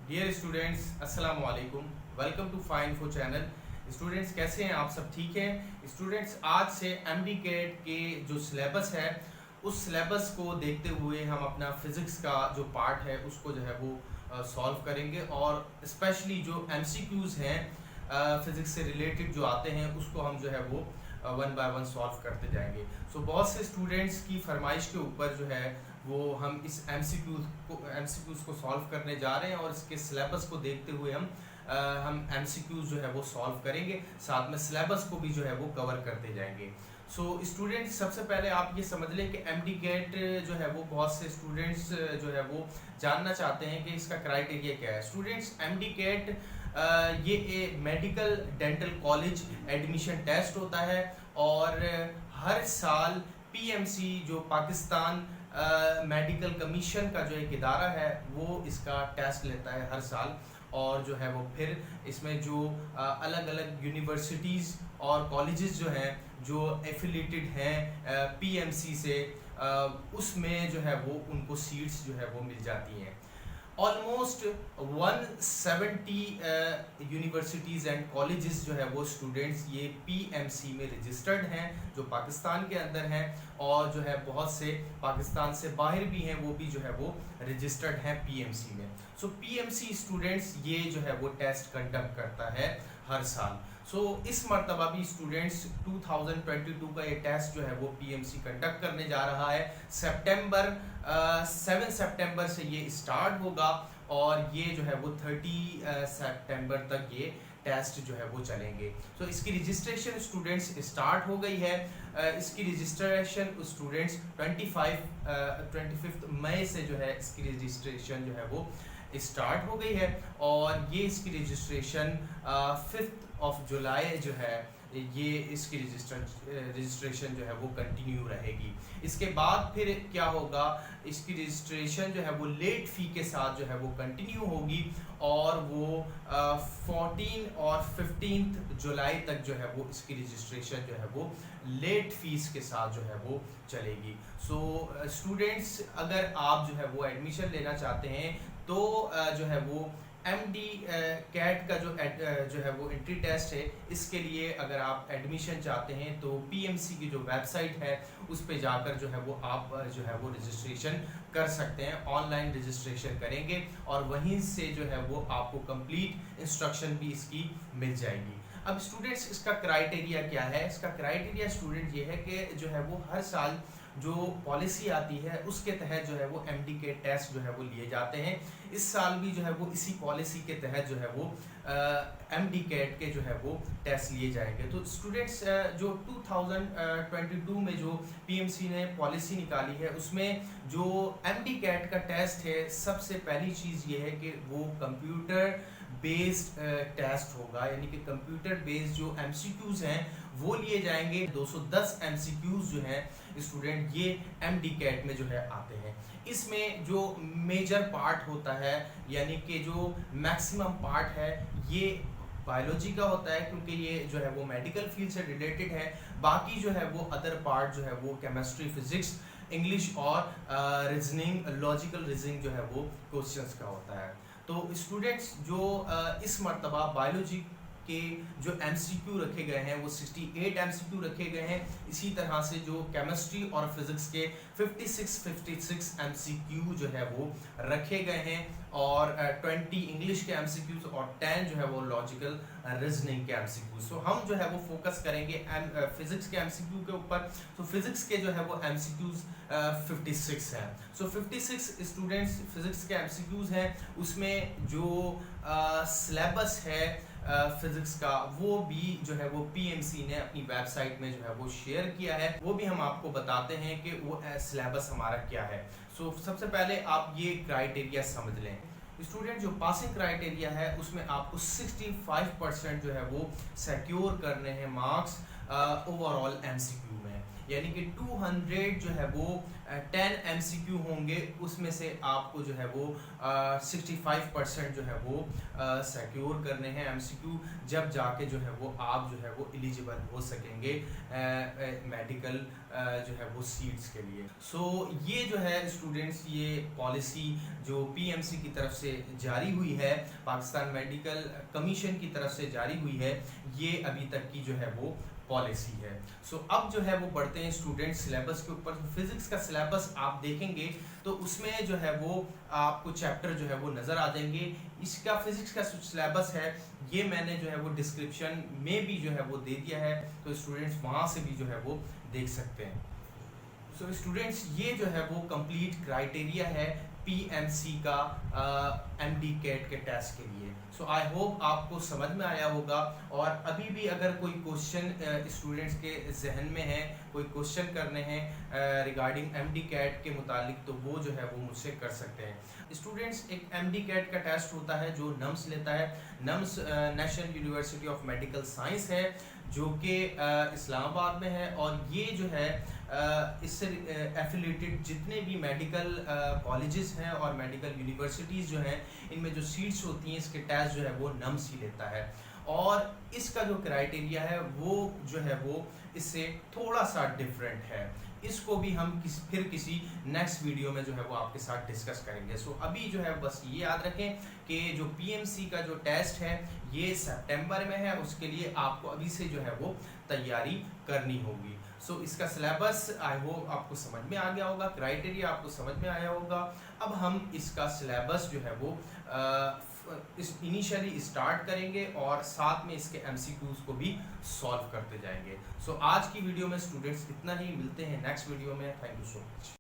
Dear students, अस्सलाम वालेकुम। Welcome to fine info channel. Students कैसे हैं आप? सब ठीक हैं? स्टूडेंट्स आज से एमडी कैट के जो सिलेबस है उस सिलेबस को देखते हुए हम अपना फिज़िक्स का जो पार्ट है उसको जो है वो सॉल्व करेंगे और स्पेशली जो एमसीक्यूज़ हैं फिज़िक्स से रिलेटेड जो आते हैं उसको हम जो है वो वन बाय वन सॉल्व करते जाएंगे। बहुत से स्टूडेंट्स की फरमाइश के ऊपर जो है वो हम इस एमसीक्यूज़ को सॉल्व करने जा रहे हैं और इसके सिलेबस को देखते हुए हम एमसीक्यूज़ जो है वो सॉल्व करेंगे, साथ में सिलेबस को भी जो है वो कवर करते जाएंगे। स्टूडेंट्स सबसे पहले आप ये समझ लें कि एमडी कैट जो है वो बहुत से स्टूडेंट्स जो है वो जानना चाहते हैं कि इसका क्राइटेरिया क्या है। स्टूडेंट्स एमडी कैट ये एक medical dental college admission test होता है और हर साल पीएमसी जो पाकिस्तान मेडिकल कमीशन का जो एक इदारा है वो इसका टेस्ट लेता है हर साल। और जो है वो फिर इसमें जो अलग अलग यूनिवर्सिटीज़ और कॉलेजेस जो हैं जो एफिलेटेड हैं पीएमसी से, उसमें जो है वो उनको सीट्स जो है वो मिल जाती हैं। ऑलमोस्ट 170 यूनिवर्सिटीज़ एंड कॉलेजेस जो है वो स्टूडेंट्स ये पीएमसी में रजिस्टर्ड हैं जो पाकिस्तान के अंदर हैं, और जो है बहुत से पाकिस्तान से बाहर भी हैं वो भी जो है वो रजिस्टर्ड हैं पीएमसी में। पीएमसी स्टूडेंट्स ये जो है वो टेस्ट कंडक्ट करता है हर साल। इस मरतबा भी स्टूडेंट्स 2022 का ये टेस्ट जो है वो पीएमसी कंडक्ट करने जा रहा है। 7 सितंबर से ये स्टार्ट होगा और ये जो है वो 30 सितंबर तक ये टेस्ट जो है वो चलेंगे। इसकी रजिस्ट्रेशन स्टूडेंट्स स्टार्ट हो गई है। इसकी रजिस्ट्रेशन स्टूडेंट्स 25 मई से जो है इसकी रजिस्ट्रेशन जो है वो स्टार्ट हो गई है और ये इसकी रजिस्ट्रेशन 5 जुलाई जो है ये इसकी रजिस्ट्रेशन जो है वो कंटिन्यू रहेगी। इसके बाद फिर क्या होगा, इसकी रजिस्ट्रेशन जो है वो लेट फ़ी के साथ जो है वो कंटिन्यू होगी और वो 14 और 15 जुलाई तक जो है वो इसकी रजिस्ट्रेशन जो है वो लेट फीस के साथ जो है वो चलेगी। स्टूडेंट्स अगर आप जो है वो एडमिशन लेना चाहते हैं तो जो है वो एमडी कैट का जो है वो एंट्री टेस्ट है, इसके लिए अगर आप एडमिशन चाहते हैं तो पीएमसी की जो वेबसाइट है उस पे जाकर जो है वो आप जो है वो रजिस्ट्रेशन कर सकते हैं। ऑनलाइन रजिस्ट्रेशन करेंगे और वहीं से जो है वो आपको कंप्लीट इंस्ट्रक्शन भी इसकी मिल जाएगी। अब स्टूडेंट्स इसका क्राइटेरिया क्या है? इसका क्राइटेरिया स्टूडेंट ये है कि जो है वो हर साल जो पॉलिसी आती है उसके तहत जो है वो एमडी के टेस्ट जो है वो लिए जाते हैं। इस साल भी जो है वो इसी पॉलिसी के तहत जो है वो एमडी कैट के जो है वो टेस्ट लिए जाएंगे। तो स्टूडेंट्स जो 2022 में जो पीएमसी ने पॉलिसी निकाली है उसमें जो एमडी कैट का टेस्ट है, सबसे पहली चीज़ ये है कि वो कंप्यूटर बेस्ड टेस्ट होगा, यानी कि कंप्यूटर बेस्ड जो एमसीक्यूज़ हैं वो लिए जाएंगे। 210 एमसीक्यूज़ जो हैं स्टूडेंट ये एमडी कैट में जो है आते हैं। इसमें जो मेजर पार्ट होता है यानी कि जो मैक्सिमम पार्ट है ये बायोलॉजी का होता है क्योंकि ये जो है वो मेडिकल फील्ड से रिलेटेड है। बाकी जो है वो अदर पार्ट जो है वो केमिस्ट्री, फिजिक्स, इंग्लिश और रीजनिंग, लॉजिकल रीजनिंग जो है वो क्वेश्चंस का होता है। तो स्टूडेंट्स जो इस मरतबा बायोलॉजी के जो एमसीक्यू रखे गए हैं वो 68 एमसीक्यू रखे गए हैं। इसी तरह से जो केमिस्ट्री और फिजिक्स के 56 एमसीक्यू जो है वो रखे गए हैं और 20 इंग्लिश के एमसीक्यूज और 10 जो है वो लॉजिकल रीजनिंग के एमसीक्यूज। हम जो है वो फोकस करेंगे फिजिक्स के एमसीक्यू के ऊपर। फिजिक्स के जो है वो एमसीक्यूज 56 हैं। 56 स्टूडेंट्स फिजिक्स के एमसीक्यूज हैं। उसमें जो सिलेबस है फिजिक्स का वो भी जो है वो पीएमसी ने अपनी वेबसाइट में जो है वो शेयर किया है, वो भी हम आपको बताते हैं कि वो सिलेबस हमारा क्या है। सबसे पहले आप ये क्राइटेरिया समझ लें। स्टूडेंट जो पासिंग क्राइटेरिया है उसमें आपको 65% जो है वो सिक्योर करने हैं मार्क्स ओवरऑल एमसीक्यू में। यानी कि 200 जो है वो 10 MCQ होंगे, उसमें से आपको जो है वो 65% जो है वो सिक्योर करने हैं MCQ, जब जाके जो है वो आप जो है वो एलिजिबल हो सकेंगे मेडिकल जो है वो सीट्स के लिए। सो ये जो है स्टूडेंट्स, ये पॉलिसी जो PMC की तरफ से जारी हुई है, पाकिस्तान मेडिकल कमीशन की तरफ से जारी हुई है, ये अभी तक की जो है वो पॉलिसी है। सो अब जो है वो बढ़ते हैं स्टूडेंट सिलेबस के ऊपर। फिजिक्स का सिलेबस आप देखेंगे तो उसमें जो है वो आपको चैप्टर जो है वो नज़र आ जाएंगे। इसका फिजिक्स का सिलेबस है ये मैंने जो है वो डिस्क्रिप्शन में भी जो है वो दे दिया है, तो स्टूडेंट्स वहाँ से भी जो है वो देख सकते हैं। सो स्टूडेंट्स, ये जो है वो कंप्लीट क्राइटेरिया है PMC का MD कैट के टेस्ट के लिए। सो आई होप आपको समझ में आया होगा, और अभी भी अगर कोई क्वेश्चन स्टूडेंट्स के जहन में है, कोई क्वेश्चन करने हैं रिगार्डिंग MD कैट के मुतालिक, तो वो जो है वो मुझसे कर सकते हैं। स्टूडेंट्स, एक MD कैट का टेस्ट होता है जो NUMS लेता है। NUMS national university of medical science है, जो कि इस्लामाबाद में है, और ये जो है इससे एफिलेटेड जितने भी मेडिकल कॉलेजेस हैं और मेडिकल यूनिवर्सिटीज़ जो हैं, इनमें जो सीट्स होती हैं इसके टेस्ट जो है वो NUMS ही लेता है। और इसका जो क्राइटेरिया है वो जो है वो इससे थोड़ा सा डिफरेंट है। इसको भी हम फिर किसी नेक्स्ट वीडियो में जो है वो आपके साथ डिस्कस करेंगे। सो अभी जो है बस ये याद रखें कि जो PMC का जो टेस्ट है ये सितंबर में है, उसके लिए आपको अभी से जो है वो तैयारी करनी होगी। सो इसका सिलेबस आई होप आपको समझ में आ गया होगा, क्राइटेरिया आपको समझ में आया होगा। अब हम इसका सिलेबस जो है वो इस इनिशियली स्टार्ट करेंगे और साथ में इसके MCQs को भी सॉल्व करते जाएंगे। सो आज की वीडियो में स्टूडेंट्स इतना ही, मिलते हैं नेक्स्ट वीडियो में। Thank you so much.